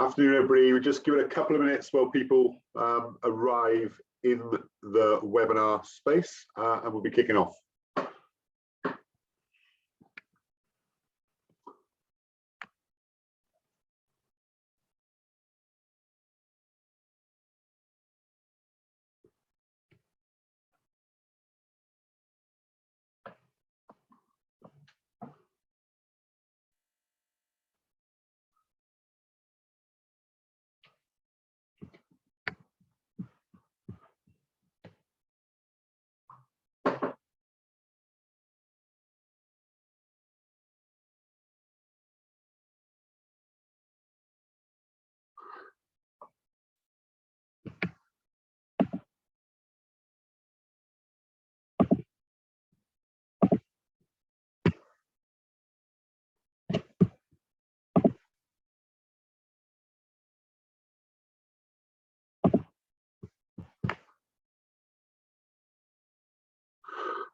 Afternoon, everybody. We'll just give it a couple of minutes while people arrive in the webinar space, and we'll be kicking off.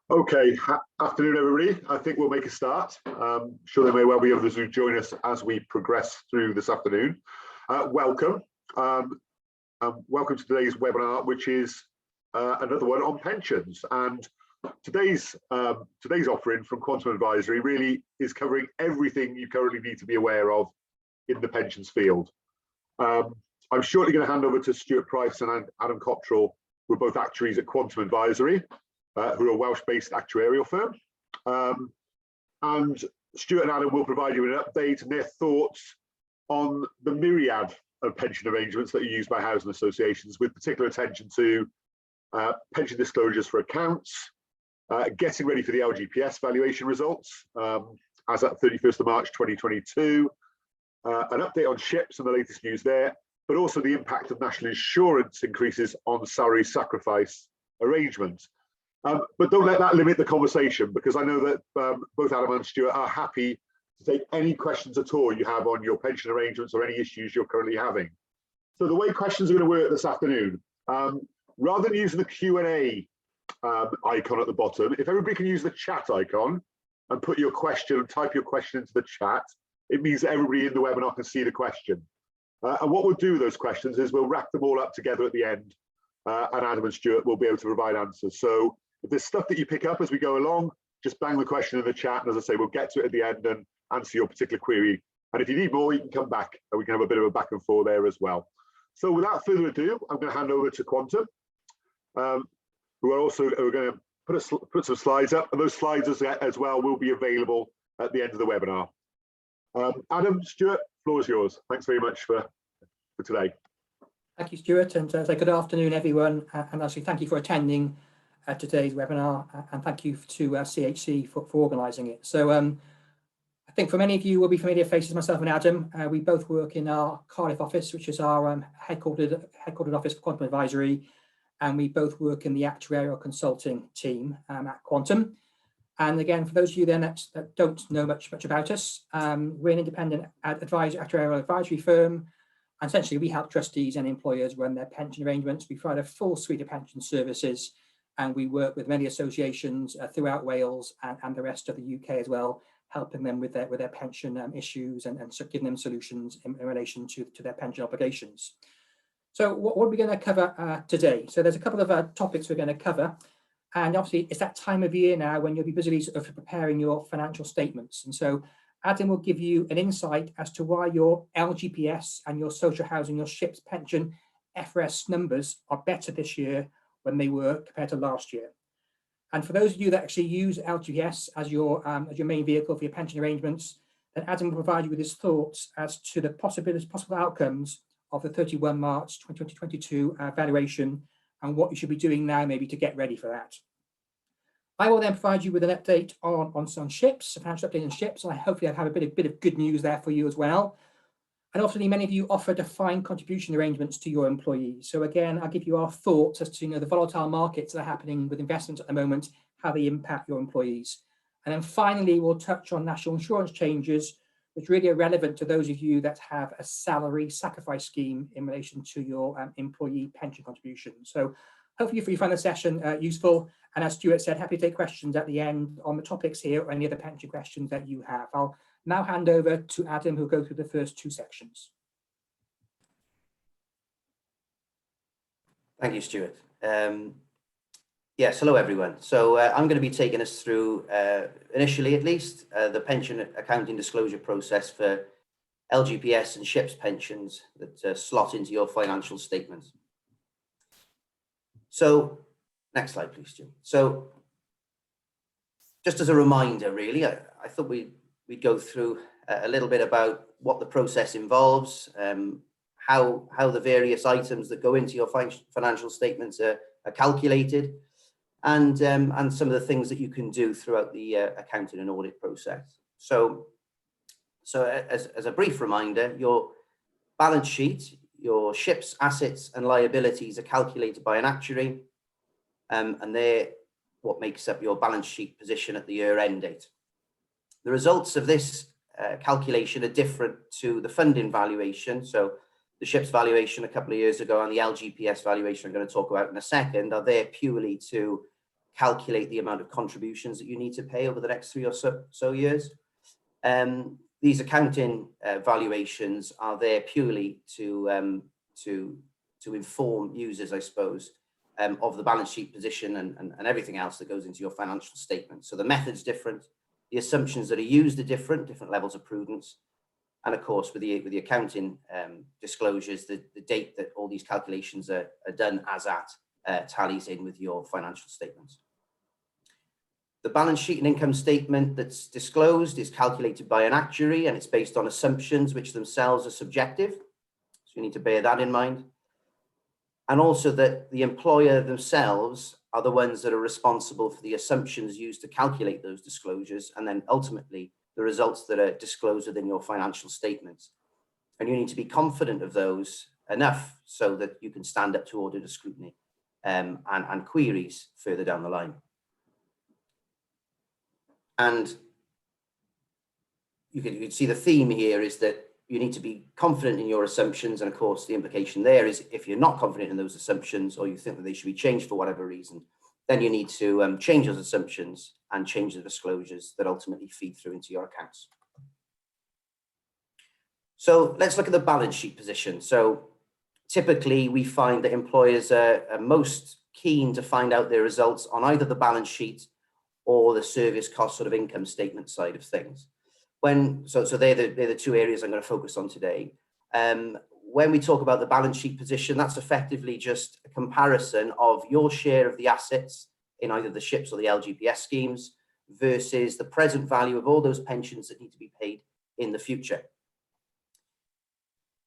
Okay, afternoon, everybody. I think we'll make a start. Sure, there may well be others who join us as we progress through this afternoon. Welcome. Welcome to today's webinar, which is another one on pensions. And today's offering from Quantum Advisory really is covering everything you currently need to be aware of in the pensions field. I'm shortly going to hand over to Stuart Price and Adam Cottrell, who are both actuaries at Quantum Advisory, who are a Welsh-based actuarial firm. And Stuart and Adam will provide you with an update and their thoughts on the myriad of pension arrangements that are used by housing associations, with particular attention to pension disclosures for accounts, getting ready for the LGPS valuation results as at 31st of March 2022, an update on SHPS and the latest news there, but also the impact of national insurance increases on salary sacrifice arrangements. But don't let that limit the conversation, because I know that both Adam and Stuart are happy to take any questions at all you have on your pension arrangements or any issues you're currently having. So the way questions are going to work this afternoon, rather than using the Q&A icon at the bottom, if everybody can use the chat icon and put your question and type your question into the chat, it means that everybody in the webinar can see the question. And what we'll do with those questions is we'll wrap them all up together at the end, and Adam and Stuart will be able to provide answers. So if there's stuff that you pick up as we go along, just bang the question in the chat, and as I say, we'll get to it at the end and answer your particular query. And if you need more, you can come back and we can have a bit of a back and forth there as well. So without further ado, I'm going to hand over to Quantum, who are going to put some slides up, and those slides as well will be available at the end of the webinar. Adam, Stuart, floor is yours. Thanks very much for today. Thank you, Stuart, and good afternoon, everyone. And actually, thank you for attending today's webinar, and thank you to CHC for organising it. So I think for many of you will be familiar faces, myself and Adam. We both work in our Cardiff office, which is our headquartered office for Quantum Advisory, and we both work in the actuarial consulting team at Quantum. And again, for those of you then that don't know much about us, we're an independent actuarial advisory firm. And essentially, we help trustees and employers run their pension arrangements. We provide a full suite of pension services, and we work with many associations throughout Wales and the rest of the UK as well, helping them with their pension issues and giving them solutions in relation to their pension obligations. So what are we going to cover today? So there's a couple of topics we're going to cover. And obviously, it's that time of year now when you'll be busily sort of preparing your financial statements. And so Adam will give you an insight as to why your LGPS and your social housing, your SHPS pension FRS numbers are better this year when they were compared to last year. And for those of you that actually use LGPS as your main vehicle for your pension arrangements, then Adam will provide you with his thoughts as to the possible outcomes of the 31 March 2022 valuation and what you should be doing now maybe to get ready for that. I will then provide you with an update on some SHPS, a financial update on SHPS, and hopefully I'll have a bit of good news there for you as well. And obviously, many of you offer defined contribution arrangements to your employees. So again, I'll give you our thoughts as to the volatile markets that are happening with investments at the moment, how they impact your employees. And then finally, we'll touch on national insurance changes, which really are relevant to those of you that have a salary sacrifice scheme in relation to your employee pension contribution. So hopefully you find the session useful. And as Stuart said, happy to take questions at the end on the topics here or any other pension questions that you have. I'll now hand over to Adam, who'll go through the first two sections. Thank you, Stuart. Yes, hello everyone. So I'm going to be taking us through, initially at least, the pension accounting disclosure process for LGPS and SHPS pensions that slot into your financial statements. So, next slide, please, Stuart. So, just as a reminder, really, I thought we'd go through a little bit about what the process involves, how the various items that go into your financial statements are calculated, and some of the things that you can do throughout the accounting and audit process. So as a brief reminder, your balance sheet, your SHPS assets and liabilities are calculated by an actuary, and they're what makes up your balance sheet position at the year end date. The results of this calculation are different to the funding valuation. So the SHPS valuation a couple of years ago and the LGPS valuation I'm going to talk about in a second are there purely to calculate the amount of contributions that you need to pay over the next 3 or so years. These accounting valuations are there purely to inform users, I suppose, of the balance sheet position and everything else that goes into your financial statement. So the method's different, the assumptions that are used are different levels of prudence, and of course with the accounting disclosures, the date that all these calculations are done as at tallies in with your financial statements. The balance sheet and income statement that's disclosed is calculated by an actuary, and it's based on assumptions which themselves are subjective. So you need to bear that in mind. And also that the employer themselves are the ones that are responsible for the assumptions used to calculate those disclosures, and then ultimately the results that are disclosed within your financial statements. And you need to be confident of those enough so that you can stand up to auditor scrutiny and queries further down the line. And you can see the theme here is that you need to be confident in your assumptions. And of course, the implication there is if you're not confident in those assumptions, or you think that they should be changed for whatever reason, then you need to change those assumptions and change the disclosures that ultimately feed through into your accounts. So let's look at the balance sheet position. So typically we find that employers are most keen to find out their results on either the balance sheet or the service cost sort of income statement side of things. So they're the two areas I'm going to focus on today. When we talk about the balance sheet position, that's effectively just a comparison of your share of the assets in either the SHPS or the LGPS schemes versus the present value of all those pensions that need to be paid in the future.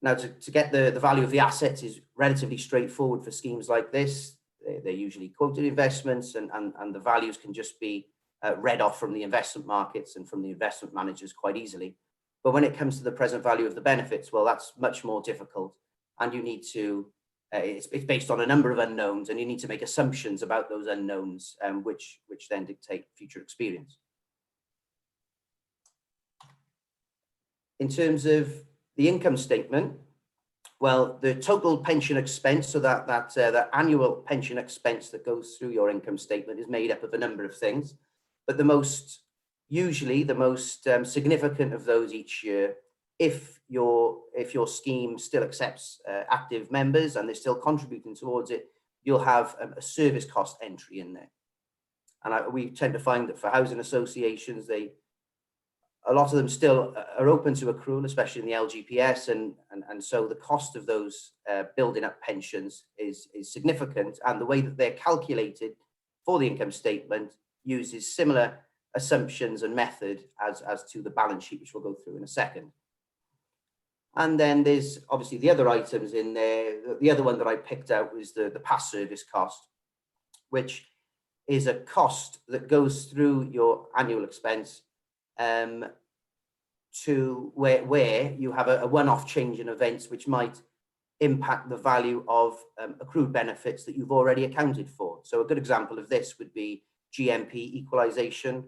Now, to get the value of the assets is relatively straightforward for schemes like this. They're usually quoted investments, and the values can just be read off from the investment markets and from the investment managers quite easily. But when it comes to the present value of the benefits, well, that's much more difficult, and you need to, it's based on a number of unknowns, and you need to make assumptions about those unknowns, which then dictate future experience. In terms of the income statement, well, the total pension expense, so that annual pension expense that goes through your income statement is made up of a number of things, but usually the most significant of those each year, if your scheme still accepts active members and they're still contributing towards it, you'll have a service cost entry in there. And we tend to find that for housing associations, a lot of them still are open to accrual, especially in the LGPS, and so the cost of those building up pensions is significant, and the way that they're calculated for the income statement uses similar assumptions and method as to the balance sheet, which we'll go through in a second. And then there's obviously the other items in there. The other one that I picked out was the past service cost, which is a cost that goes through your annual expense to where you have a one-off change in events which might impact the value of accrued benefits that you've already accounted for. So a good example of this would be GMP equalization,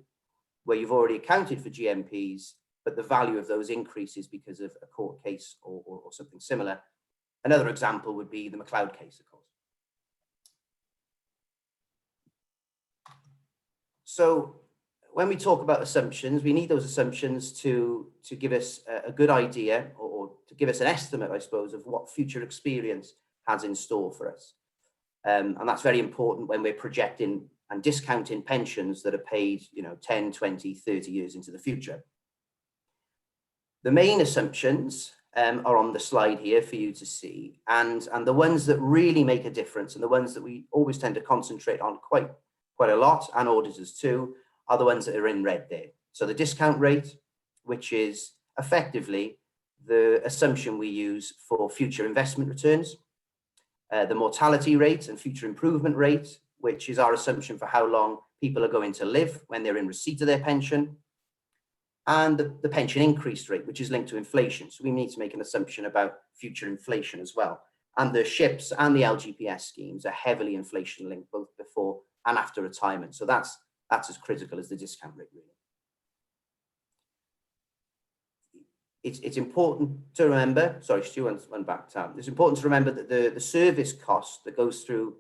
where you've already accounted for GMPs, but the value of those increases because of a court case or something similar. Another example would be the McLeod case, of course. So when we talk about assumptions, we need those assumptions to give us a good idea, or to give us an estimate, I suppose, of what future experience has in store for us. And that's very important when we're projecting and discounting pensions that are paid, 10, 20, 30 years into the future. The main assumptions are on the slide here for you to see, and the ones that really make a difference, and the ones that we always tend to concentrate on quite a lot, and auditors too, are the ones that are in red there. So the discount rate, which is effectively the assumption we use for future investment returns, the mortality rate and future improvement rate, which is our assumption for how long people are going to live when they're in receipt of their pension, and the pension increase rate, which is linked to inflation. So we need to make an assumption about future inflation as well. And the SHPS and the LGPS schemes are heavily inflation linked, both before and after retirement. So that's as critical as the discount rate, really. It's important to remember, sorry, Stuart went back down. It's important to remember that the service cost that goes through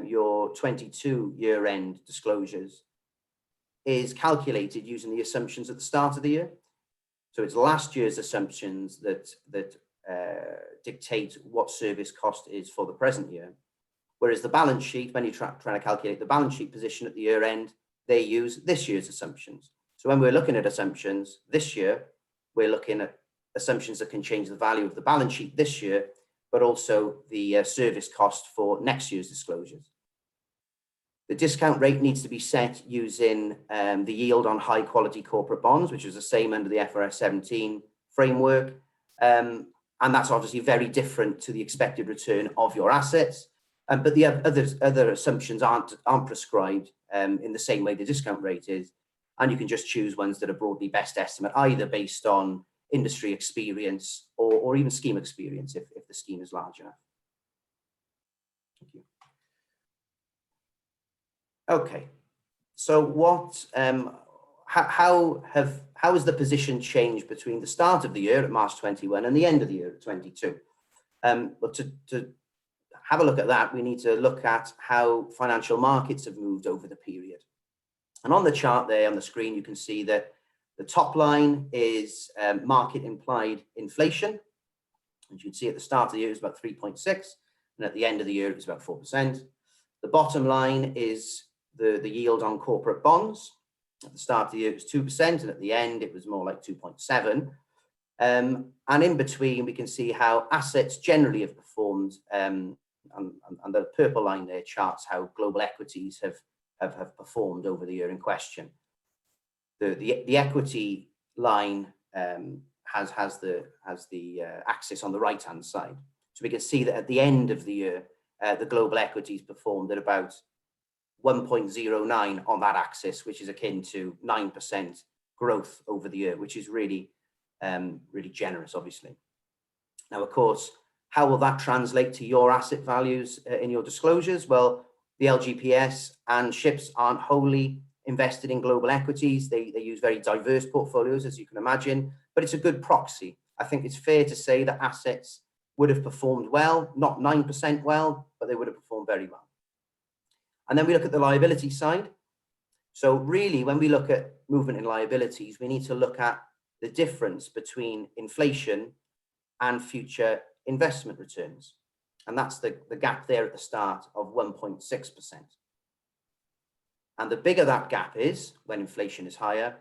your 22 year-end disclosures is calculated using the assumptions at the start of the year. So it's last year's assumptions that dictate what service cost is for the present year. Whereas the balance sheet, when you're trying to calculate the balance sheet position at the year end, they use this year's assumptions. So when we're looking at assumptions this year, we're looking at assumptions that can change the value of the balance sheet this year, but also the service cost for next year's disclosures. The discount rate needs to be set using the yield on high quality corporate bonds, which is the same under the FRS 17 framework. And that's obviously very different to the expected return of your assets. But the other assumptions aren't prescribed in the same way the discount rate is. And you can just choose ones that are broadly best estimate, either based on industry experience or even scheme experience if the scheme is large enough. Thank you. Okay, so what, how has the position changed between the start of the year at March 21 and the end of the year at 22? But to have a look at that, we need to look at how financial markets have moved over the period. And on the chart there on the screen, you can see that the top line is market implied inflation. As you can see at the start of the year, it was about 3.6, and at the end of the year, it was about 4%. The bottom line is the yield on corporate bonds. At the start of the year, it was 2%, and at the end, it was more like 2.7. And in between, we can see how assets generally have performed, and the purple line there charts how global equities have performed over the year in question. The equity line has the axis on the right hand side. So we can see that at the end of the year, the global equities performed at about 1.09 on that axis, which is akin to 9% growth over the year, which is really generous, obviously. Now, of course, how will that translate to your asset values in your disclosures? Well, the LGPS and SHPS aren't wholly invested in global equities. They use very diverse portfolios, as you can imagine, but it's a good proxy. I think it's fair to say that assets would have performed well, not 9% well, but they would have performed very well. And then we look at the liability side. So really, when we look at movement in liabilities, we need to look at the difference between inflation and future investment returns. And that's the gap there at the start of 1.6%. And the bigger that gap is, when inflation is higher,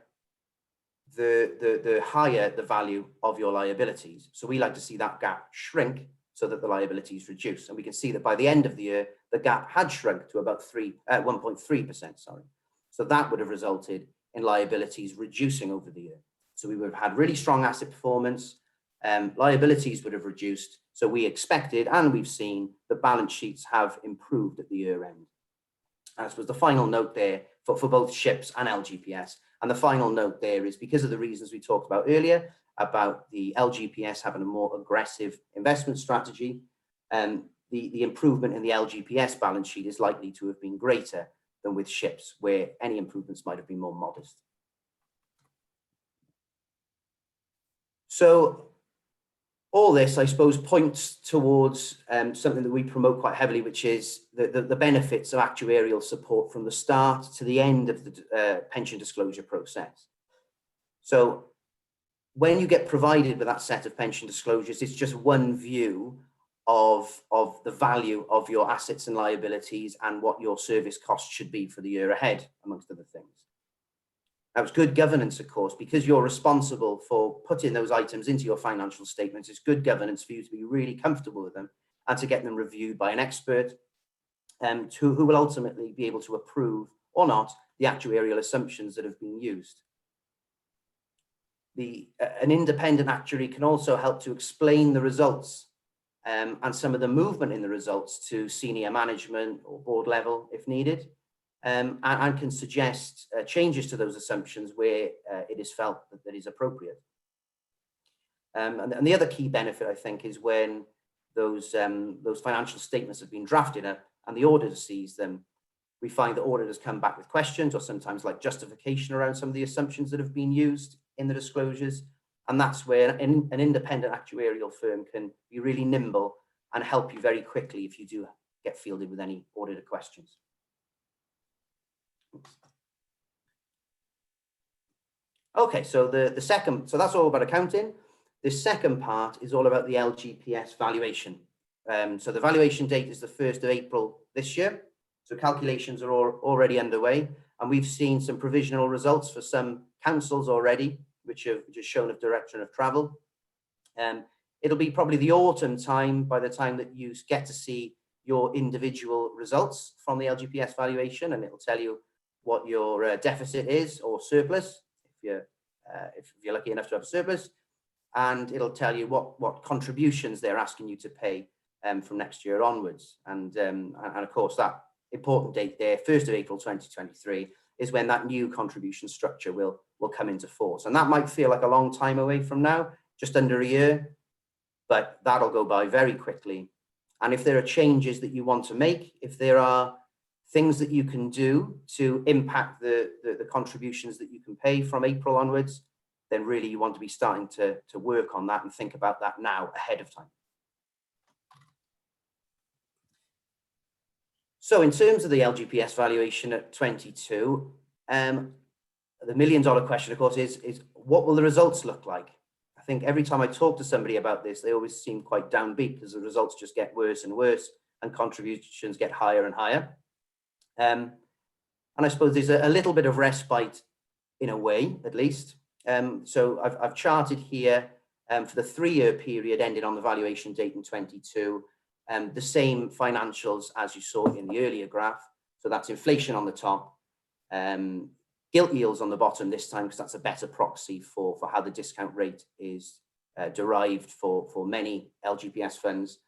the higher the value of your liabilities. So we like to see that gap shrink so that the liabilities reduce. And we can see that by the end of the year, the gap had shrunk to about 1.3%, sorry. So that would have resulted in liabilities reducing over the year. So we would have had really strong asset performance, liabilities would have reduced. So we expected, and we've seen, the balance sheets have improved at the year end. As was the final note there for both SHPS and LGPS. And the final note there is because of the reasons we talked about earlier, about the LGPS having a more aggressive investment strategy, the improvement in the LGPS balance sheet is likely to have been greater than with SHPS, where any improvements might have been more modest. So all this, I suppose, points towards something that we promote quite heavily, which is the benefits of actuarial support from the start to the end of the pension disclosure process. So when you get provided with that set of pension disclosures, it's just one view of the value of your assets and liabilities and what your service costs should be for the year ahead, amongst other things. Now, it's good governance, of course, because you're responsible for putting those items into your financial statements. It's good governance for you to be really comfortable with them and to get them reviewed by an expert who will ultimately be able to approve or not the actuarial assumptions that have been used. An independent actuary can also help to explain the results and some of the movement in the results to senior management or board level if needed, and can suggest changes to those assumptions where it is felt that is appropriate. And the other key benefit, I think, is when those financial statements have been drafted up and the auditor sees them, we find that auditors come back with questions or sometimes like justification around some of the assumptions that have been used in the disclosures. And that's where an independent actuarial firm can be really nimble and help you very quickly if you do get fielded with any auditor questions. Okay, so so that's all about accounting. The second part is all about the LGPS valuation. So the valuation date is the 1st of April this year. So calculations are already underway, and we've seen some provisional results for some councils already, which have just shown a direction of travel. It'll be probably the autumn time by the time that you get to see your individual results from the LGPS valuation, and it'll tell you what your deficit is or surplus, if you're lucky enough to have a surplus, and it'll tell you what contributions they're asking you to pay from next year onwards. And of course, that important date there, 1st of April 2023, is when that new contribution structure will come into force. And that might feel like a long time away from now, just under a year, but that'll go by very quickly. And if there are changes that you want to make, if there are things that you can do to impact the contributions that you can pay from April onwards, then really you want to be starting to work on that and think about that now ahead of time. So in terms of the LGPS valuation at 22, the $1 million question, of course, is what will the results look like? I think every time I talk to somebody about this, they always seem quite downbeat because the results just get worse and worse and contributions get higher and higher. And I suppose there's a little bit of respite in a way, at least. So I've charted here for the 3-year period ending on the valuation date in 22, the same financials as you saw in the earlier graph. So that's inflation on the top, gilt yields on the bottom this time, because that's a better proxy for how the discount rate is derived for many LGPS funds,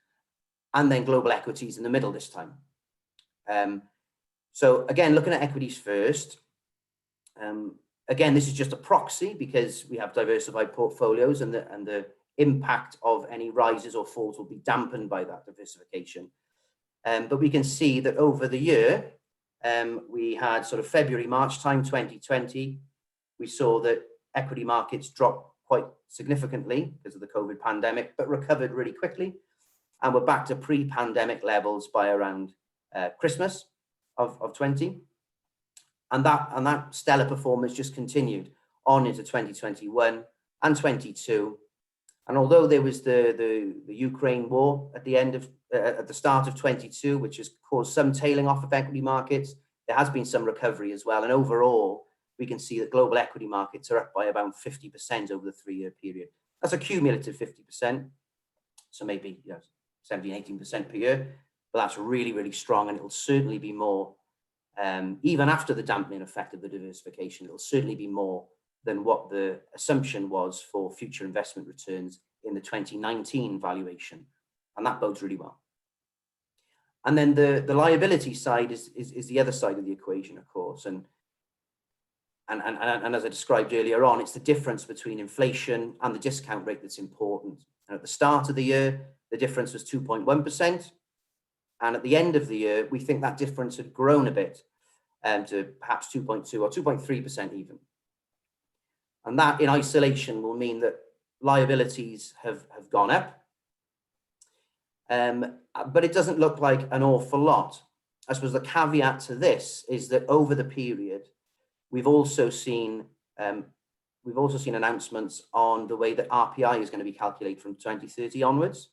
and then global equities in the middle this time. So again, looking at equities first, again, this is just a proxy because we have diversified portfolios, and the impact of any rises or falls will be dampened by that diversification. But we can see that over the year, we had sort of February, March time 2020, we saw that equity markets dropped quite significantly because of the COVID pandemic, but recovered really quickly. And we're back to pre-pandemic levels by around Christmas of 20. And that stellar performance just continued on into 2021 and 22. And although there was the Ukraine war at the start of 22, which has caused some tailing off of equity markets, there has been some recovery as well. And overall, we can see that global equity markets are up by about 50% over the 3-year period. That's a cumulative 50%. So maybe 17, 18% per year, but that's really, really strong. And it'll certainly be more, even after the dampening effect of the diversification, it'll certainly be more than what the assumption was for future investment returns in the 2019 valuation. And that bodes really well. And then the liability side is the other side of the equation, of course. And as I described earlier on, it's the difference between inflation and the discount rate that's important. And at the start of the year, the difference was 2.1%. And at the end of the year, we think that difference had grown a bit to perhaps 2.2 or 2.3% even. And that in isolation will mean that liabilities have gone up. But it doesn't look like an awful lot. I suppose the caveat to this is that over the period, we've also seen announcements on the way that RPI is going to be calculated from 2030 onwards.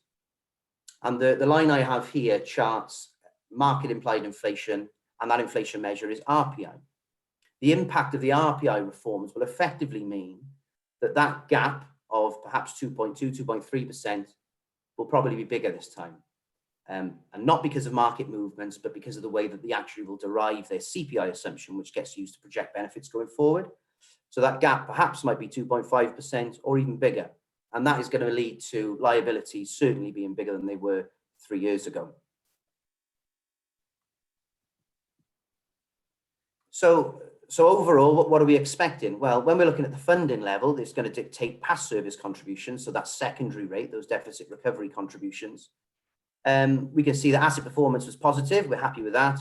And the line I have here charts market implied inflation, and that inflation measure is RPI. The impact of the RPI reforms will effectively mean that that gap of perhaps 2.2, 2.3% will probably be bigger this time. And not because of market movements, but because of the way that the actuary will derive their CPI assumption, which gets used to project benefits going forward. So that gap perhaps might be 2.5% or even bigger. And that is going to lead to liabilities certainly being bigger than they were 3 years ago. So overall, what are we expecting? Well, when we're looking at the funding level, it's going to dictate past service contributions. So that's secondary rate, those deficit recovery contributions. We can see that asset performance was positive. We're happy with that.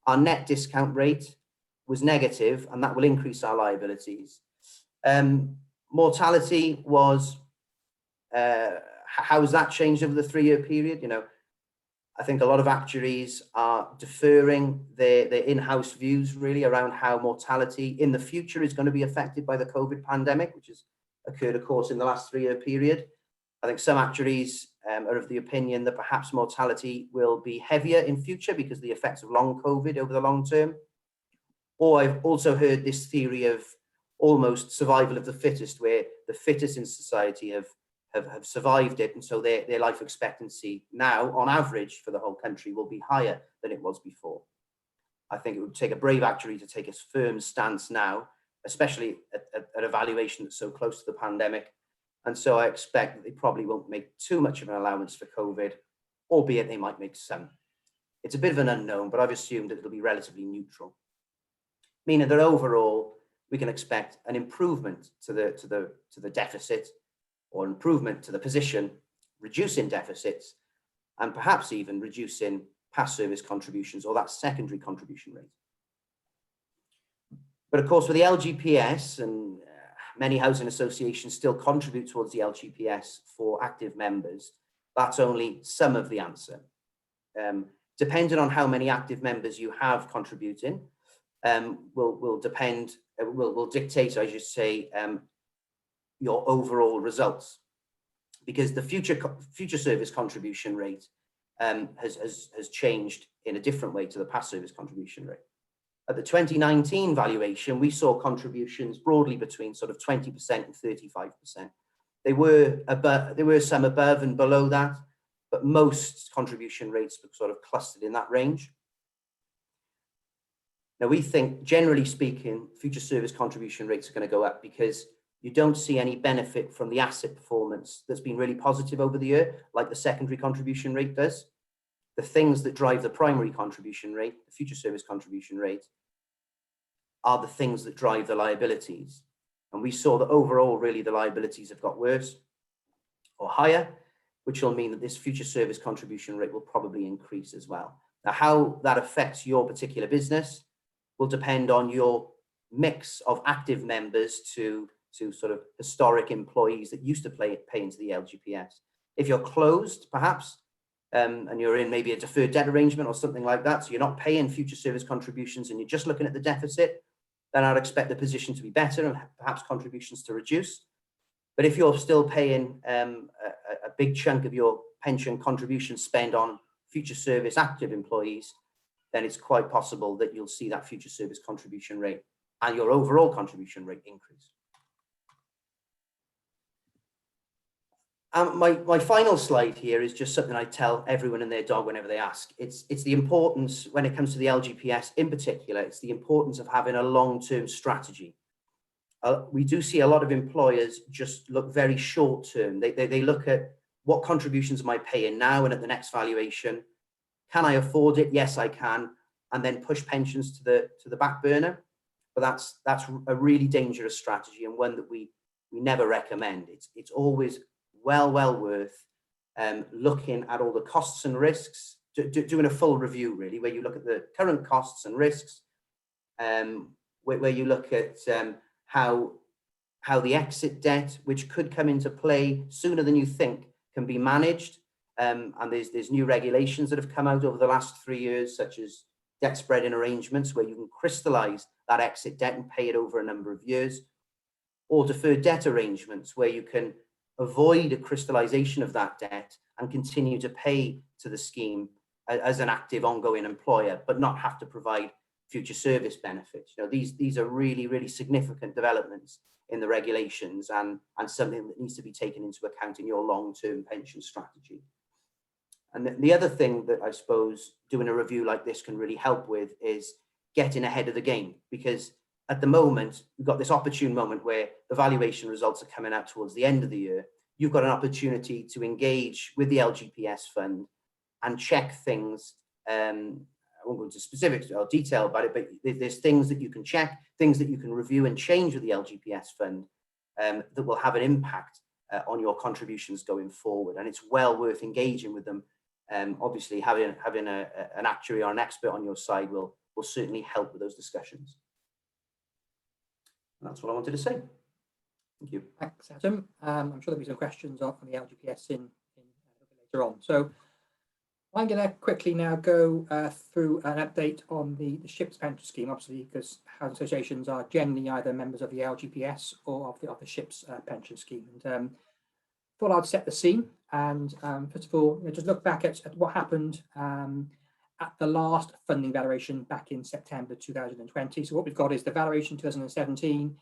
Our net discount rate was negative, and that will increase our liabilities. Mortality was, how has that changed over the 3-year period? You know, I think a lot of actuaries are deferring their in-house views really around how mortality in the future is going to be affected by the COVID pandemic, which has occurred, of course, in the last 3-year period. I think some actuaries are of the opinion that perhaps mortality will be heavier in future because of the effects of long COVID over the long term. Or I've also heard this theory of almost survival of the fittest, where the fittest in society have survived it, and so their life expectancy now, on average, for the whole country will be higher than it was before. I think it would take a brave actuary to take a firm stance now, especially at a valuation that's so close to the pandemic. And so I expect that they probably won't make too much of an allowance for COVID, albeit they might make some. It's a bit of an unknown, but I've assumed that it'll be relatively neutral, meaning that overall we can expect an improvement to the deficit, or improvement to the position, reducing deficits, and perhaps even reducing past service contributions, or that secondary contribution rate. But of course, with the LGPS, and many housing associations still contribute towards the LGPS for active members, that's only some of the answer. Depending on how many active members you have contributing, will dictate, I should say, your overall results, because the future service contribution rate has changed in a different way to the past service contribution rate. At the 2019 valuation, we saw contributions broadly between sort of 20% and 35%. There were some above and below that, but most contribution rates were sort of clustered in that range. Now, we think, generally speaking, future service contribution rates are going to go up because you don't see any benefit from the asset performance that's been really positive over the year, like the secondary contribution rate does. The things that drive the primary contribution rate, the future service contribution rate, are the things that drive the liabilities. And we saw that overall, really, the liabilities have got worse or higher, which will mean that this future service contribution rate will probably increase as well. Now, how that affects your particular business will depend on your mix of active members to sort of historic employees that used to pay into the LGPS. If you're closed, perhaps, and you're in maybe a deferred debt arrangement or something like that, so you're not paying future service contributions and you're just looking at the deficit, then I'd expect the position to be better and perhaps contributions to reduce. But if you're still paying a big chunk of your pension contribution spend on future service active employees, then it's quite possible that you'll see that future service contribution rate and your overall contribution rate increase. My final slide here is just something I tell everyone and their dog whenever they ask. It's the importance, when it comes to the LGPS in particular, it's the importance of having a long-term strategy. We do see a lot of employers just look very short-term. They look at what contributions am I paying now and at the next valuation. Can I afford it? Yes, I can. And then push pensions to the back burner. But that's a really dangerous strategy, and one that we never recommend. It's always well worth looking at all the costs and risks, doing a full review really, where you look at the current costs and risks, where you look at how the exit debt, which could come into play sooner than you think, can be managed. And there's new regulations that have come out over the last 3 years, such as debt spreading arrangements, where you can crystallize that exit debt and pay it over a number of years, or deferred debt arrangements, where you can avoid a crystallization of that debt and continue to pay to the scheme as an active ongoing employer, but not have to provide future service benefits. You know, these are really, really significant developments in the regulations and something that needs to be taken into account in your long-term pension strategy. And the other thing that I suppose doing a review like this can really help with is getting ahead of the game, because at the moment, we've got this opportune moment where the valuation results are coming out towards the end of the year. You've got an opportunity to engage with the LGPS fund and check things. I won't go into specifics or detail about it, but there's things that you can check, things that you can review and change with the LGPS fund that will have an impact on your contributions going forward. And it's well worth engaging with them. Obviously, having an actuary or an expert on your side will certainly help with those discussions. And that's what I wanted to say. Thank you. Thanks, Adam. I'm sure there'll be some questions on the LGPS in later on. So I'm going to quickly now go through an update on the SHPS pension scheme, obviously, because housing associations are generally either members of the LGPS or of the SHPS pension scheme. And thought I'd set the scene and first of all, just look back at what happened at the last funding valuation back in September 2020. So what we've got is the valuation 2017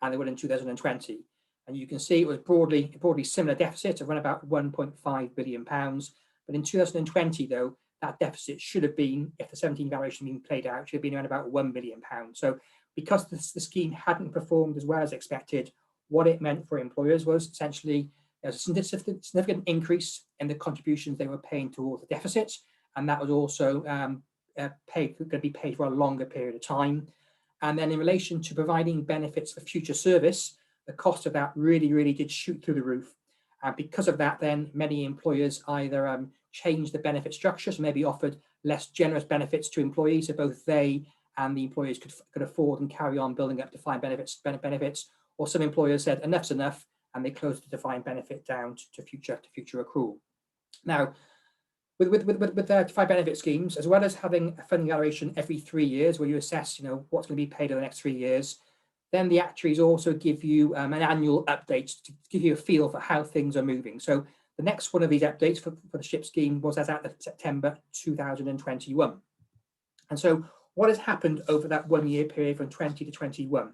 and the one in 2020. And you can see it was broadly similar deficit of around about £1.5 billion. But in 2020, though, that deficit should have been, if the 17 valuation had been played out, should have been around about £1 billion. So because the scheme hadn't performed as well as expected, what it meant for employers was essentially there's a significant increase in the contributions they were paying towards the deficit. And that was also going to be paid for a longer period of time. And then in relation to providing benefits for future service, the cost of that really did shoot through the roof. And because of that, then many employers either changed the benefit structure, so maybe offered less generous benefits to employees, so both they and the employees could afford and carry on building up defined benefits, or some employers said enough's enough, and they closed the defined benefit down to future accrual. Now, with the defined benefit schemes, as well as having a funding valuation every 3 years, where you assess, what's going to be paid over the next 3 years, then the actuaries also give you an annual update to give you a feel for how things are moving. So the next one of these updates for the SHPS scheme was as at September 2021. And so what has happened over that 1 year period from 20 to 21?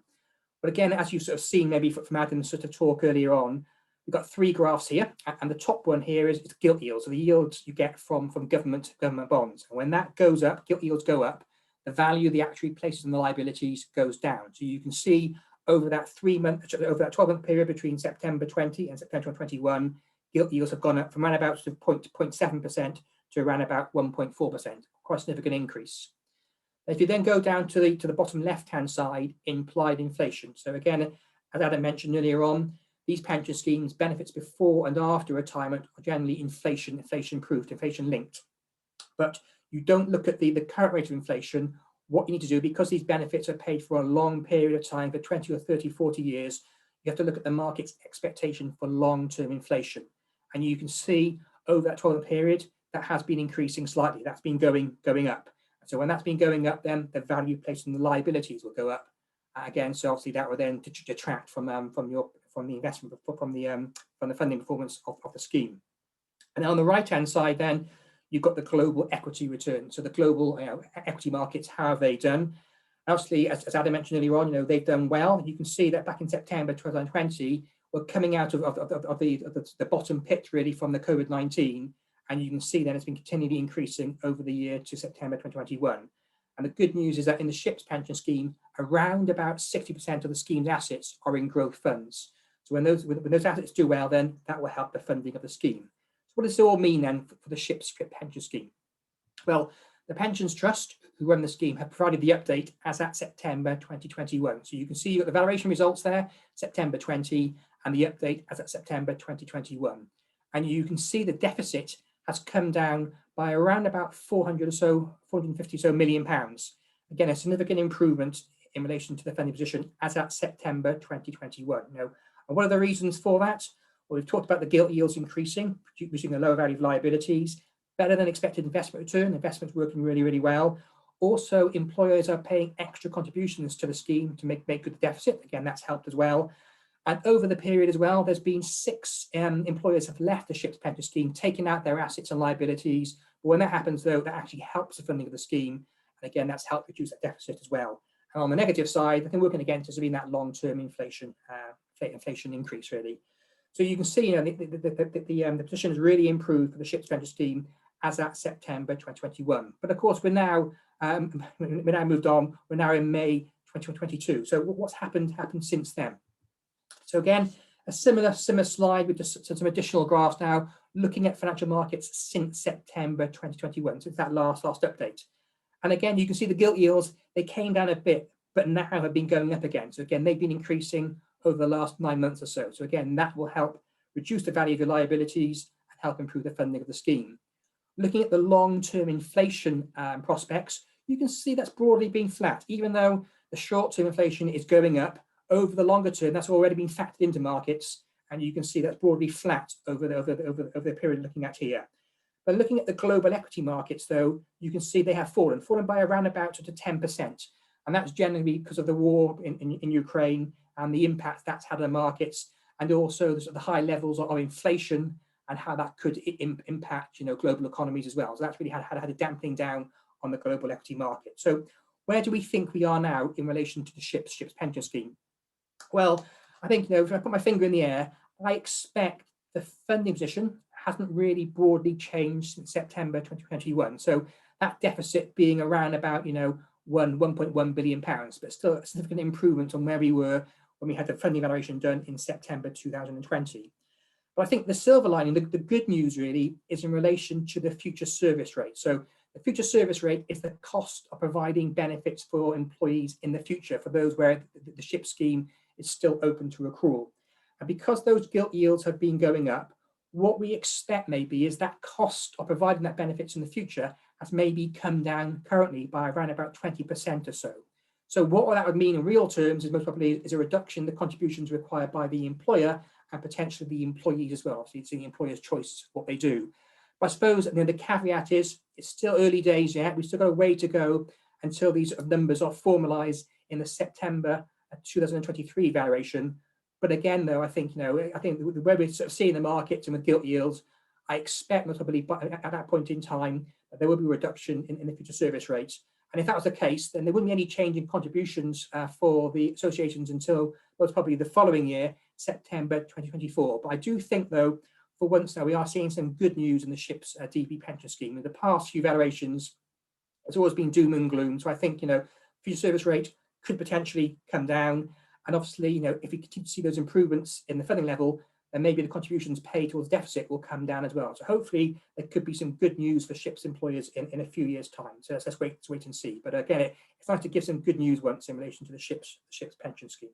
But again, as you've sort of seen maybe from Adam's sort of talk earlier on, we've got 3 graphs here, and the top one here is gilt yields, so the yields you get from government bonds. And when that goes up, gilt yields go up, the value the actuary places on the liabilities goes down. So you can see over that 12-month period between September 20 and September 21, gilt yields have gone up from around about 0.7% to around about 1.4%, quite a significant increase. If you then go down to the bottom left-hand side, implied inflation. So again, as Adam mentioned earlier on, these pension schemes, benefits before and after retirement are generally inflation-proofed, inflation-linked. But you don't look at the current rate of inflation. What you need to do, because these benefits are paid for a long period of time, for 20 or 30, 40 years, you have to look at the market's expectation for long-term inflation. And you can see over that 12-month period, that has been increasing slightly. That's been going up. So when that's been going up, then the value placed on the liabilities will go up again. So obviously that will then detract from the investment, from the funding performance of the scheme. And on the right-hand side, then you've got the global equity return. So the global equity markets, how have they done? Obviously, as Adam mentioned earlier on, they've done well. You can see that back in September 2020, we're coming out of the bottom pit really from the COVID-19. And you can see that it's been continually increasing over the year to September 2021. And the good news is that in the SHPS pension scheme, around about 60% of the scheme's assets are in growth funds. So when those assets do well, then that will help the funding of the scheme. So what does it all mean then for the SHPS pension scheme? Well, the Pensions Trust, who run the scheme, have provided the update as at September 2021. So you can see you've got the valuation results there, September 20, and the update as at September 2021. And you can see the deficit has come down by around about 450 million pounds. Again, a significant improvement in relation to the funding position as at September 2021. Now, and what are the reasons for that? Well, we've talked about the gilt yields increasing, producing a lower value of liabilities, better than expected investment return, investments working really well. Also, employers are paying extra contributions to the scheme to make good the deficit. Again, that's helped as well. And over the period as well, there's been 6 employers have left the SHPS pension scheme, taking out their assets and liabilities. But when that happens, though, that actually helps the funding of the scheme. And again, that's helped reduce that deficit as well. And on the negative side, I think working against has been that long-term inflation increase, really. So you can see, you know, the position has really improved for the SHPS pension scheme as at September 2021. But of course, we're now moved on. We're now in May 2022. So what's happened since then? So again, a similar slide with just some additional graphs now, looking at financial markets since September 2021, since that last update. And again, you can see the gilt yields, they came down a bit, but now have been going up again. So again, they've been increasing over the last 9 months or so. So again, that will help reduce the value of your liabilities and help improve the funding of the scheme. Looking at the long-term inflation prospects, you can see that's broadly been flat, even though the short-term inflation is going up. Over the longer term, that's already been factored into markets, and you can see that's broadly flat over the period looking at here. But looking at the global equity markets, though, you can see they have fallen by around about to 10%, and that's generally because of the war in Ukraine and the impact that's had on markets, and also the high levels of inflation and how that could impact, you know, global economies as well. So that's really had a dampening down on the global equity market. So where do we think we are now in relation to the SHPS pension scheme? Well, I think, you know, if I put my finger in the air, I expect the funding position hasn't really broadly changed since September 2021. So that deficit being around about, you know, 1.1 billion pounds, but still a significant improvement on where we were when we had the funding evaluation done in September 2020. But I think the silver lining, the good news really, is in relation to the future service rate. So the future service rate is the cost of providing benefits for employees in the future, for those where the SHPS scheme is still open to accrual. And because those gilt yields have been going up, what we expect maybe is that cost of providing that benefits in the future has maybe come down currently by around about 20% or so. So what that would mean in real terms is most probably is a reduction in the contributions required by the employer and potentially the employees as well. So it's the employer's choice what they do. But I suppose, you know, the caveat is it's still early days yet. We've still got a way to go until these numbers are formalised in the September 2023 valuation. But again, though, I think, you know, where we're sort of seeing the markets and with gilt yields, I expect most probably at that point in time that there will be a reduction in the future service rates. And if that was the case, then there wouldn't be any change in contributions for the associations until most probably the following year, September 2024. But I do think, though, for once now, we are seeing some good news in the SHPS DB pension scheme. In the past few valuations, it's always been doom and gloom. So I think, you know, future service rate could potentially come down. And obviously, you know, if we continue to see those improvements in the funding level, then maybe the contributions paid towards deficit will come down as well. So hopefully there could be some good news for SHPS employers in a few years' time. So let's wait and see. But again, it's nice to give some good news once in relation to the SHPS pension scheme.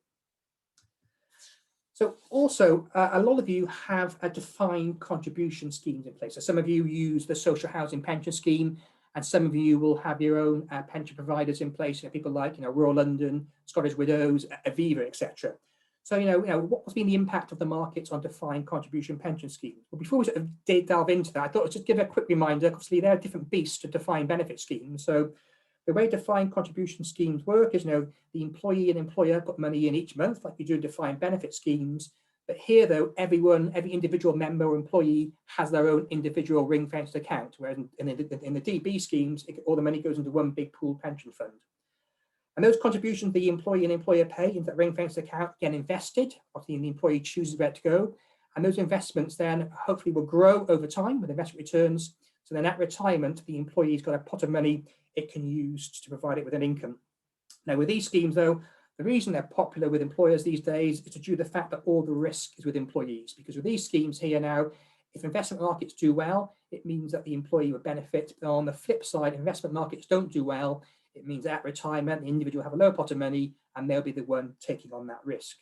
So also, a lot of you have a defined contribution schemes in place. So some of you use the social housing pension scheme, and some of you will have your own pension providers in place. You know, people like, you know, Royal London, Scottish Widows, Aviva, etc. So, you know, what's been the impact of the markets on defined contribution pension schemes? Well, before we sort of delve into that, I thought I'd just give a quick reminder. Obviously, there are different beasts to defined benefit schemes. So the way defined contribution schemes work is, you know, the employee and employer put money in each month, like you do in defined benefit schemes. But here, though, every individual member or employee has their own individual ring-fenced account, whereas in the DB schemes, all the money goes into one big pooled pension fund. And those contributions the employee and employer pay into that ring-fenced account get invested. Obviously, the employee chooses where to go. And those investments then hopefully will grow over time with investment returns. So then at retirement, the employee's got a pot of money it can use to provide it with an income. Now, with these schemes, though, the reason they're popular with employers these days is due to the fact that all the risk is with employees. Because with these schemes here now, if investment markets do well, it means that the employee would benefit. But on the flip side, if investment markets don't do well, it means that at retirement, the individual will have a low pot of money and they'll be the one taking on that risk.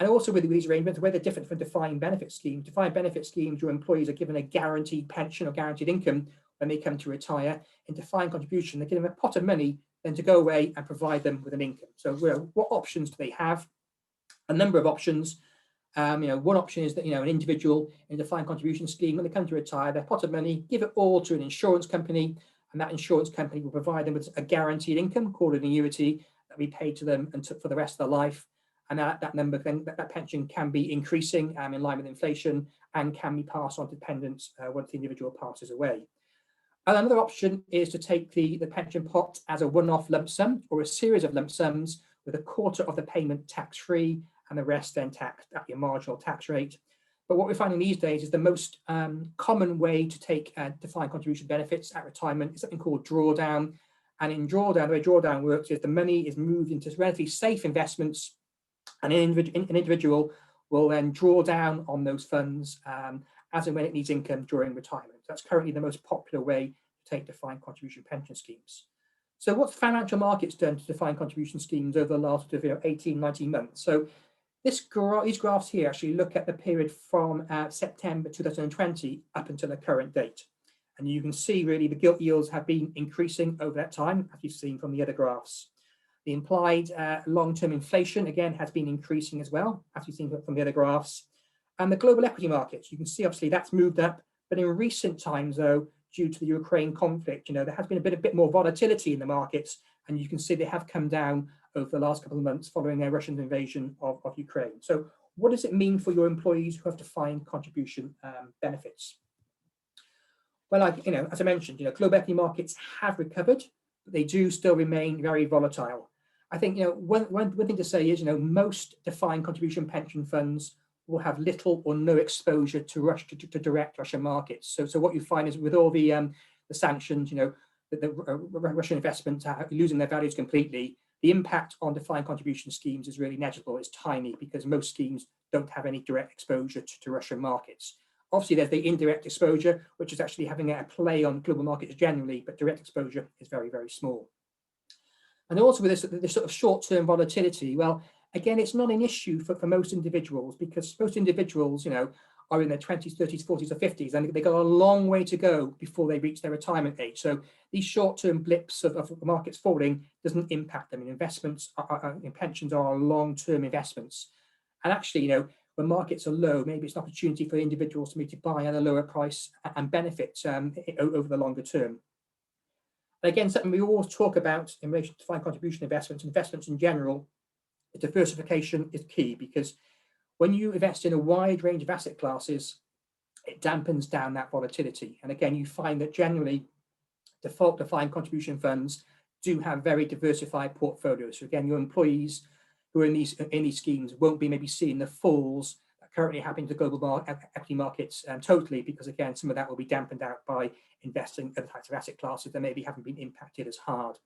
And also with these arrangements, where they're different from defined benefit schemes. Defined benefit schemes, your employees are given a guaranteed pension or guaranteed income when they come to retire. In defined contribution, they're given a pot of money then to go away and provide them with an income. So what options do they have? A number of options. You know, one option is that, you know, an individual in a defined contribution scheme, when they come to retire, their pot of money, give it all to an insurance company, and that insurance company will provide them with a guaranteed income called an annuity that we pay to them and for the rest of their life. and that number then that pension can be increasing in line with inflation and can be passed on to dependents once the individual passes away. And another option is to take the pension pot as a one-off lump sum or a series of lump sums with a quarter of the payment tax-free and the rest then taxed at your marginal tax rate. But what we're finding these days is the most common way to take defined contribution benefits at retirement is something called drawdown. And in drawdown, the way drawdown works is the money is moved into relatively safe investments, and an individual will then draw down on those funds as and when it needs income during retirement. That's currently the most popular way to take defined contribution pension schemes. So what's financial markets done to defined contribution schemes over the last 18, 19 months? So these graphs here actually look at the period from September 2020 up until the current date. And you can see really the gilt yields have been increasing over that time, as you've seen from the other graphs. The implied long-term inflation, again, has been increasing as well, as you've seen from the other graphs. And the global equity markets, you can see obviously that's moved up, but in recent times, though, due to the Ukraine conflict, there has been a bit more volatility in the markets, and you can see they have come down over the last couple of months following a Russian invasion of Ukraine. So what does it mean for your employees who have defined contribution benefits? Well, as I mentioned, global equity markets have recovered, but they do still remain very volatile. I think, one thing to say is, most defined contribution pension funds will have little or no exposure to direct Russian markets. So what you find is with all the sanctions, the Russian investments are losing their values completely. The impact on defined contribution schemes is really negligible. It's tiny because most schemes don't have any direct exposure to Russian markets. Obviously, there's the indirect exposure, which is actually having a play on global markets generally, but direct exposure is very, very small. And also with this sort of short-term volatility, well, again, it's not an issue for most individuals because most individuals, are in their 20s, 30s, 40s, or 50s, and they've got a long way to go before they reach their retirement age. So these short-term blips of markets falling doesn't impact them. And investments, pensions are long-term investments. And actually, when markets are low, maybe it's an opportunity for individuals to maybe buy at a lower price and benefit over the longer term. And again, something we always talk about in relation to defined contribution investments in general, diversification is key because when you invest in a wide range of asset classes, it dampens down that volatility. And again, you find that generally default defined contribution funds do have very diversified portfolios. So again, your employees who are in these schemes won't be maybe seeing the falls that currently happen to global equity markets totally, because again, some of that will be dampened out by investing in other types of asset classes that maybe haven't been impacted as hard.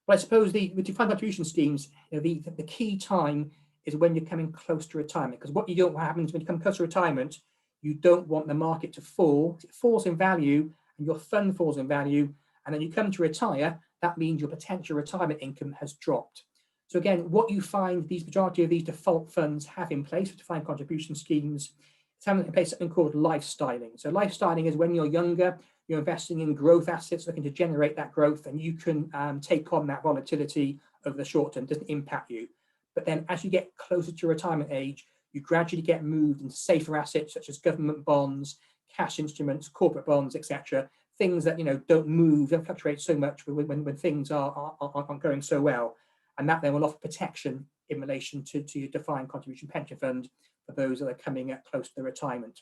But I suppose with defined contribution schemes, the key time is when you're coming close to retirement, because what happens when you come close to retirement, you don't want the market to fall. It falls in value and your fund falls in value, and then you come to retire, that means your potential retirement income has dropped. So again, what you find these majority of these default funds have in place for defined contribution schemes, it's having in place something called lifestyling. So lifestyling is when you're younger, you're investing in growth assets looking to generate that growth, and you can take on that volatility over the short term, it doesn't impact you. But then as you get closer to retirement age, you gradually get moved into safer assets such as government bonds, cash instruments, corporate bonds, etc. Things that don't move, don't fluctuate so much when things aren't going so well. And that then will offer protection in relation to your defined contribution pension fund for those that are coming close to the retirement.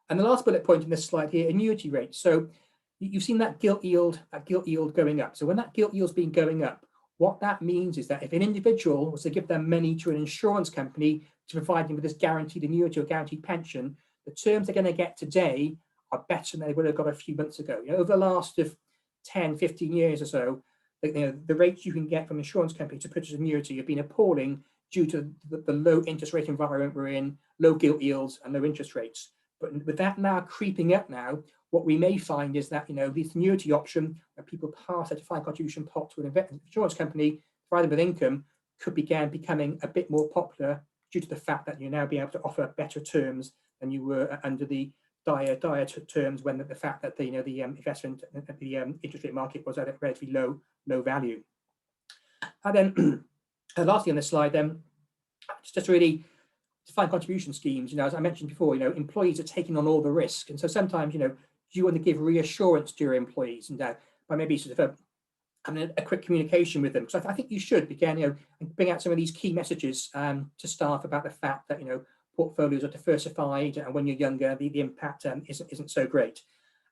And the last bullet point in this slide here, annuity rates. So you've seen that gilt yield going up. So when that gilt yield's been going up, what that means is that if an individual was to give their money to an insurance company to provide them with this guaranteed annuity or guaranteed pension, the terms they're going to get today are better than they would have got a few months ago. Over the last 10, 15 years or so, the rates you can get from insurance companies to purchase annuity have been appalling due to the low interest rate environment we're in, low gilt yields and low interest rates. But with that now creeping up now, what we may find is that this annuity option where people pass a defined contribution pot to an insurance company, provide them with income, could begin becoming a bit more popular due to the fact that you now be able to offer better terms than you were under the dire terms when the fact that the investment the interest rate market was at a relatively low value. And then lastly on this slide, then just really defined contribution schemes. As I mentioned before, employees are taking on all the risk, and so sometimes you want to give reassurance to your employees, and by maybe sort of having a quick communication with them. So I think you should, again, and bring out some of these key messages to staff about the fact that, portfolios are diversified, and when you're younger, the impact isn't so great.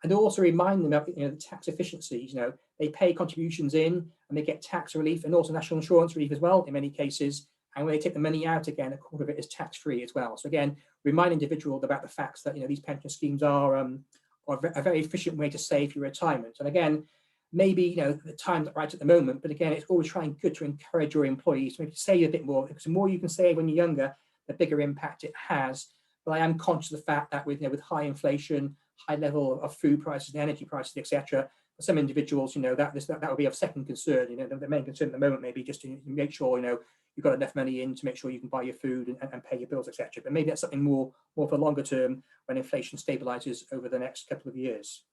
And also remind them of the tax efficiencies. They pay contributions in and they get tax relief and also national insurance relief as well in many cases. And when they take the money out again, a quarter of it is tax free as well. So again, remind individuals about the facts that these pension schemes are a very efficient way to save your retirement. And again, maybe the time's not right at the moment, but again, it's always good to encourage your employees to maybe save a bit more, because the more you can save when you're younger, the bigger impact it has. But I am conscious of the fact that with high inflation, high level of food prices and energy prices, etc., for some individuals, that will be of second concern. The main concern at the moment maybe just to make sure you've got enough money in to make sure you can buy your food and pay your bills, etc. But maybe that's something more for longer term when inflation stabilizes over the next couple of years.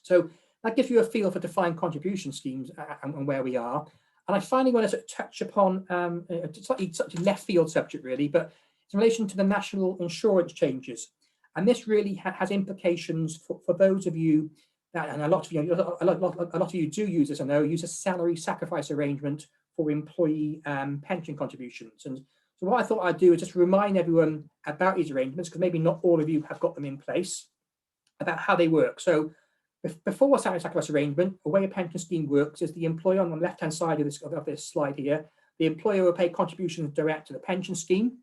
So that gives you a feel for defined contribution schemes and where we are. And I finally want to touch upon a slightly left field subject really, but it's in relation to the national insurance changes. And this really has implications for those of you that, and a lot of you do use this, I know, use a salary sacrifice arrangement for employee pension contributions. And so what I thought I'd do is just remind everyone about these arrangements, because maybe not all of you have got them in place, about how they work. So before a salary sacrifice arrangement, the way a pension scheme works is the employer, on the left-hand side of this slide here, the employer will pay contributions direct to the pension scheme.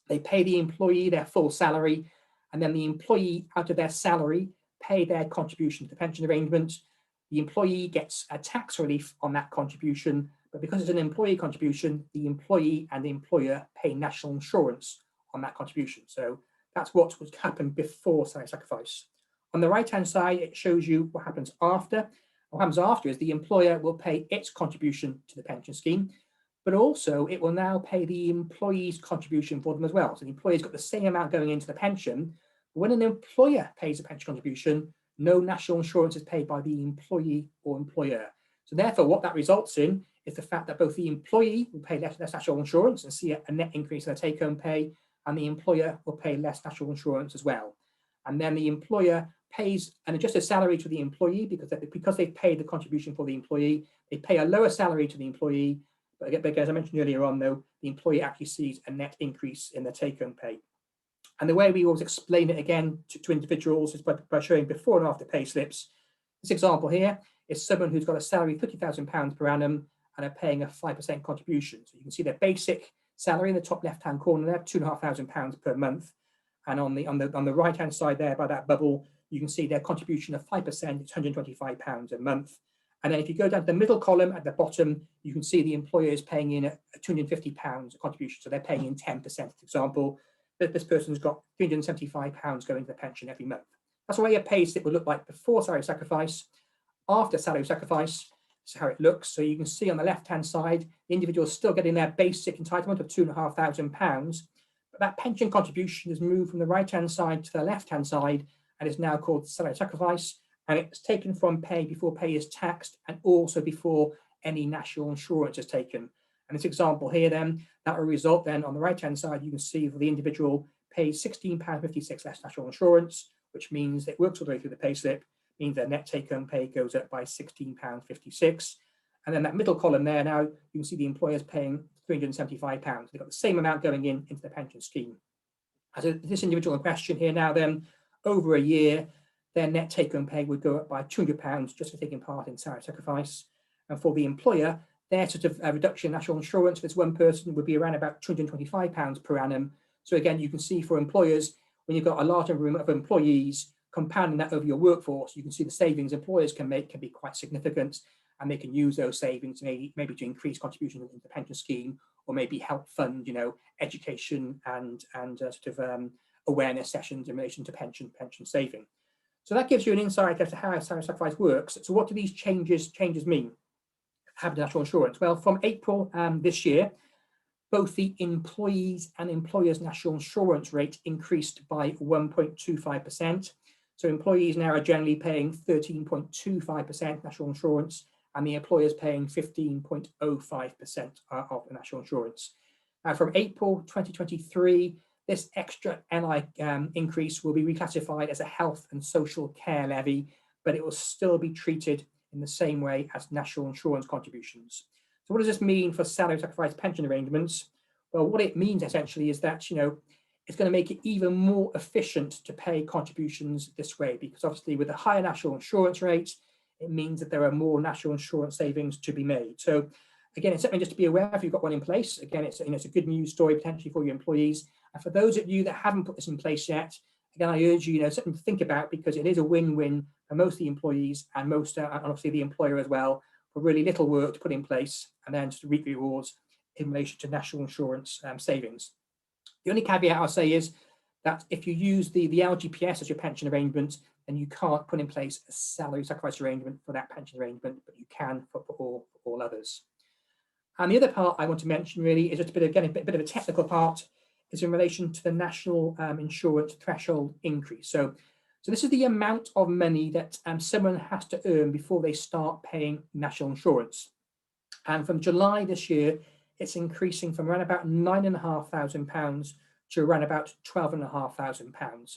They pay the employee their full salary, and then the employee, out of their salary, pay their contribution to the pension arrangement. The employee gets a tax relief on that contribution, but because it's an employee contribution, the employee and the employer pay national insurance on that contribution. So that's what would happen before salary sacrifice. On the right-hand side, it shows you what happens after. What happens after is the employer will pay its contribution to the pension scheme, but also it will now pay the employee's contribution for them as well. So the employer's got the same amount going into the pension. But when an employer pays a pension contribution, no national insurance is paid by the employee or employer. So therefore, what that results in is the fact that both the employee will pay less national insurance and see a net increase in their take-home pay, and the employer will pay less national insurance as well. And then the employer pays an adjusted salary to the employee because they've paid the contribution for the employee. They pay a lower salary to the employee, but as I mentioned earlier on, though, the employee actually sees a net increase in their take-home pay. And the way we always explain it again to individuals is by showing before and after pay slips. This example here is someone who's got a salary of £50,000 per annum and are paying a 5% contribution. So you can see their basic salary in the top left-hand corner there, £2,500 per month. And on the right-hand side there, by that bubble, you can see their contribution of 5%, it's £125 a month. And then if you go down to the middle column at the bottom, you can see the employer is paying in a £250 contribution. So they're paying in 10%, for example. This person's got £375 going to the pension every month. That's the way a pay slip would look like before salary sacrifice. After salary sacrifice, this is how it looks. So you can see on the left-hand side, the individual is still getting their basic entitlement of £2,500, but that pension contribution has moved from the right-hand side to the left-hand side and is now called salary sacrifice. And it's taken from pay before pay is taxed and also before any national insurance is taken. And this example here then, that will result then on the right-hand side, you can see that the individual pays £16.56 less national insurance, which means it works all the way through the pay slip, means their net take-home pay goes up by £16.56. And then that middle column there, now you can see the employer's paying £375. They've got the same amount going into the pension scheme. As this individual in question here now then, over a year, their net take-home pay would go up by £200 just for taking part in salary sacrifice. And for the employer, their sort of reduction in national insurance for this one person would be around about £225 per annum. So again, you can see for employers, when you've got a large number of employees, compounding that over your workforce, you can see the savings employers can make can be quite significant, and they can use those savings maybe to increase contributions into the pension scheme, or maybe help fund, education and awareness sessions in relation to pension saving. So that gives you an insight as to how salary sacrifice works. So what do these changes mean? Having national insurance. Well, from April this year, both the employees and employers' national insurance rate increased by 1.25%. So employees now are generally paying 13.25% national insurance, and the employers paying 15.05% of the national insurance. Now, from April 2023, this extra NI increase will be reclassified as a health and social care levy, but it will still be treated in the same way as national insurance contributions. So what does this mean for salary sacrifice pension arrangements? Well, what it means essentially is that, it's going to make it even more efficient to pay contributions this way, because obviously with the higher national insurance rate, it means that there are more national insurance savings to be made. So again, it's something just to be aware of if you've got one in place. Again, it's a good news story potentially for your employees. And for those of you that haven't put this in place yet, again, I urge you, something to think about, because it is a win-win for most of the employees and most, and obviously the employer as well, for really little work to put in place and then to reap rewards in relation to national insurance savings. The only caveat I'll say is that if you use the LGPS as your pension arrangement, then you can't put in place a salary sacrifice arrangement for that pension arrangement, but you can for all others. And the other part I want to mention really is just a bit of a technical part, is in relation to the national insurance threshold increase. So this is the amount of money that someone has to earn before they start paying national insurance. And from July this year, it's increasing from around about £9,500 to around about £12,500.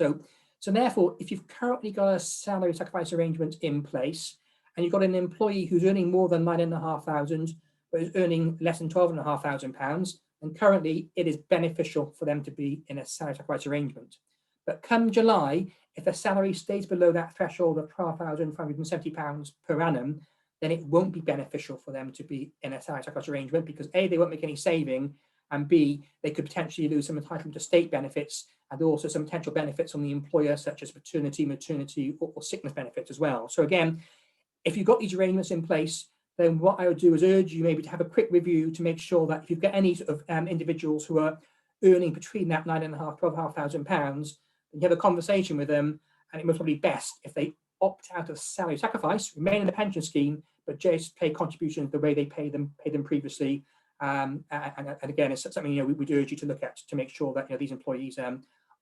So therefore, if you've currently got a salary sacrifice arrangement in place and you've got an employee who's earning more than £9,500 but is earning less than £12,500, then currently it is beneficial for them to be in a salary sacrifice arrangement. But come July, if the salary stays below that threshold of £12,570 per annum, then it won't be beneficial for them to be in a salary sacrifice arrangement, because A, they won't make any saving, and B, they could potentially lose some entitlement to state benefits and also some potential benefits on the employer, such as paternity, maternity, or sickness benefits as well. So again, if you've got these arrangements in place, then what I would do is urge you maybe to have a quick review to make sure that if you've got any sort of individuals who are earning between that £9,500, £12,500, you have a conversation with them, and it most probably best if they opt out of salary sacrifice, remain in the pension scheme, but just pay contributions the way they pay them previously. And again, it's something we would urge you to look at to make sure that these employees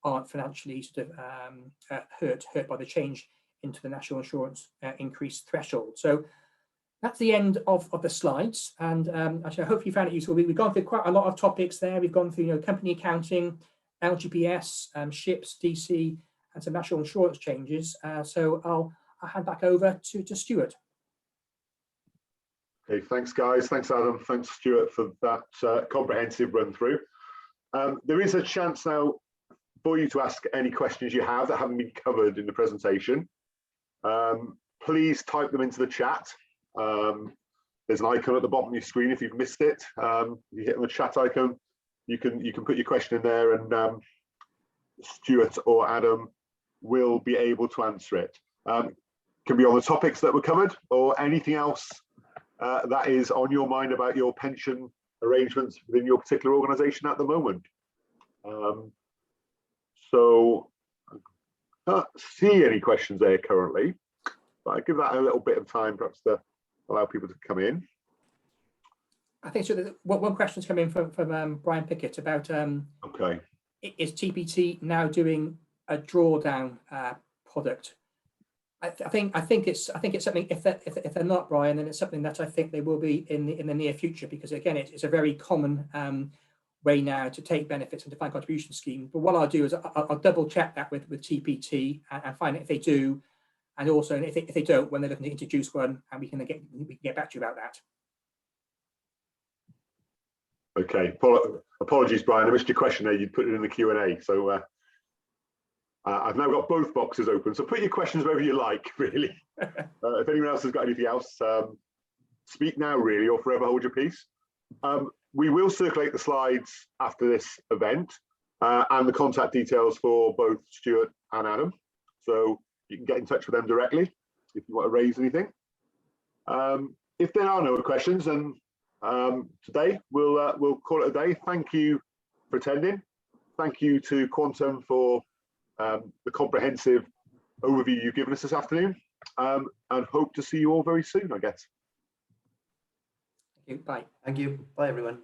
aren't financially sort of hurt by the change into the national insurance increased threshold. So that's the end of the slides, and actually I hope you found it useful. We've gone through quite a lot of topics there. We've gone through company accounting, LGPS, SHPS, DC, and some national insurance changes. So I'll hand back over to Stuart. Okay, thanks guys. Thanks Adam. Thanks Stuart for that comprehensive run through. There is a chance now for you to ask any questions you have that haven't been covered in the presentation. Please type them into the chat. There's an icon at the bottom of your screen if you've missed it. You hit on the chat icon, you can put your question in there, and Stuart or Adam will be able to answer it. Can be on the topics that were covered or anything else that is on your mind about your pension arrangements within your particular organisation at the moment. So I can't see any questions there currently, but I give that a little bit of time perhaps to allow people to come in. I think so. One question's come in from Brian Pickett about okay, is TPT now doing a drawdown product? I think it's something, if they're not, Brian, then it's something that I think they will be in the near future, because again it's a very common way now to take benefits and defined contribution scheme. But what I'll do is I'll double check that with TPT and find out if they do, and also if they don't, when they're looking to introduce one, and we can get back to you about that. Okay, apologies Brian, I missed your question there. You'd put it in the Q&A, so I've now got both boxes open, so put your questions wherever you like, really. If anyone else has got anything else, speak now, really, or forever hold your peace. We will circulate the slides after this event and the contact details for both Stuart and Adam, so you can get in touch with them directly if you want to raise anything. If there are no other questions, then today we'll call it a day. Thank you for attending. Thank you to Quantum for the comprehensive overview you've given us this afternoon, and hope to see you all very soon, I guess. Thank you. Bye. Thank you. Bye, everyone.